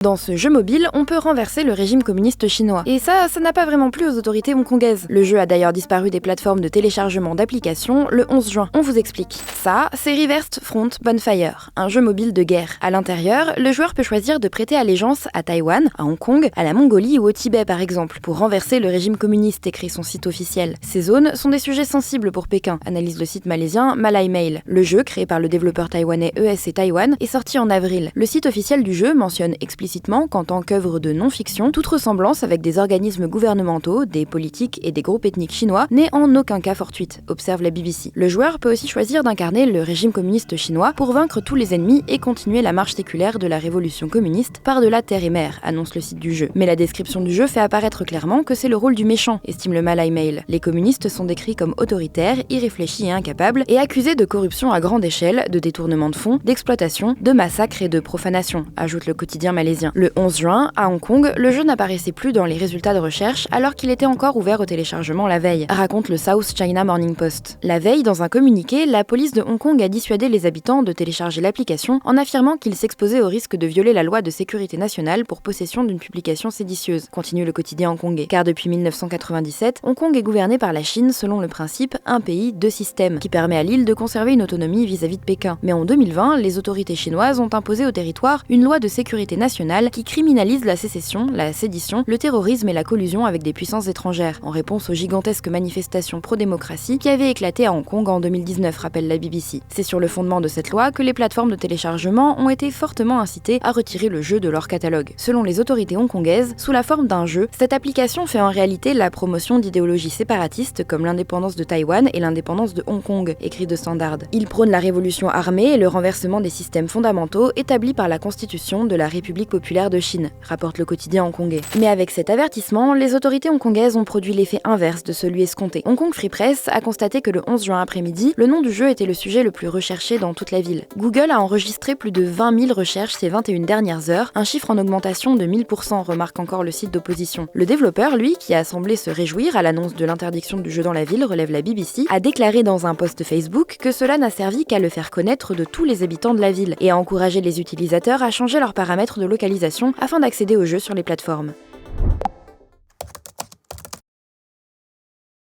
Dans ce jeu mobile, on peut renverser le régime communiste chinois. Et ça n'a pas vraiment plu aux autorités hongkongaises. Le jeu a d'ailleurs disparu des plateformes de téléchargement d'applications le 11 juin. On vous explique. Ça, c'est Reversed Front Bonfire, un jeu mobile de guerre. À l'intérieur, le joueur peut choisir de prêter allégeance à Taïwan, à Hong Kong, à la Mongolie ou au Tibet par exemple, pour renverser le régime communiste, écrit son site officiel. Ces zones sont des sujets sensibles pour Pékin, analyse le site malaisien Malay Mail. Le jeu, créé par le développeur taïwanais ESC Taïwan, est sorti en avril. Le site officiel du jeu mentionne explicitement qu'en tant qu'œuvre de non-fiction, toute ressemblance avec des organismes gouvernementaux, des politiques et des groupes ethniques chinois n'est en aucun cas fortuite, observe la BBC. Le joueur peut aussi choisir d'incarner le régime communiste chinois pour vaincre tous les ennemis et continuer la marche séculaire de la révolution communiste par-delà terre et mer, annonce le site du jeu. Mais la description du jeu fait apparaître clairement que c'est le rôle du méchant, estime le Malay Mail. Les communistes sont décrits comme autoritaires, irréfléchis et incapables, et accusés de corruption à grande échelle, de détournement de fonds, d'exploitation, de massacre et de profanation, ajoute le quotidien malaisien. Le 11 juin, à Hong Kong, le jeu n'apparaissait plus dans les résultats de recherche alors qu'il était encore ouvert au téléchargement la veille, raconte le South China Morning Post. La veille, dans un communiqué, la police de Hong Kong a dissuadé les habitants de télécharger l'application en affirmant qu'ils s'exposaient au risque de violer la loi de sécurité nationale pour possession d'une publication séditieuse, continue le quotidien hongkongais. Car depuis 1997, Hong Kong est gouverné par la Chine selon le principe « un pays, deux systèmes » qui permet à l'île de conserver une autonomie vis-à-vis de Pékin. Mais en 2020, les autorités chinoises ont imposé au territoire une loi de sécurité nationale qui criminalise la sécession, la sédition, le terrorisme et la collusion avec des puissances étrangères, en réponse aux gigantesques manifestations pro-démocratie qui avaient éclaté à Hong Kong en 2019, rappelle la BBC. C'est sur le fondement de cette loi que les plateformes de téléchargement ont été fortement incitées à retirer le jeu de leur catalogue. Selon les autorités hongkongaises, sous la forme d'un jeu, cette application fait en réalité la promotion d'idéologies séparatistes comme l'indépendance de Taïwan et l'indépendance de Hong Kong, écrit The Standard. Il prône la révolution armée et le renversement des systèmes fondamentaux établis par la constitution de la République populaire de Chine, rapporte le quotidien hongkongais. Mais avec cet avertissement, les autorités hongkongaises ont produit l'effet inverse de celui escompté. Hong Kong Free Press a constaté que le 11 juin après-midi, le nom du jeu était le sujet le plus recherché dans toute la ville. Google a enregistré plus de 20 000 recherches ces 21 dernières heures, un chiffre en augmentation de 1000%, remarque encore le site d'opposition. Le développeur, lui, qui a semblé se réjouir à l'annonce de l'interdiction du jeu dans la ville, relève la BBC, a déclaré dans un post Facebook que cela n'a servi qu'à le faire connaître de tous les habitants de la ville et a encouragé les utilisateurs à changer leurs paramètres de localisation afin d'accéder au jeu sur les plateformes.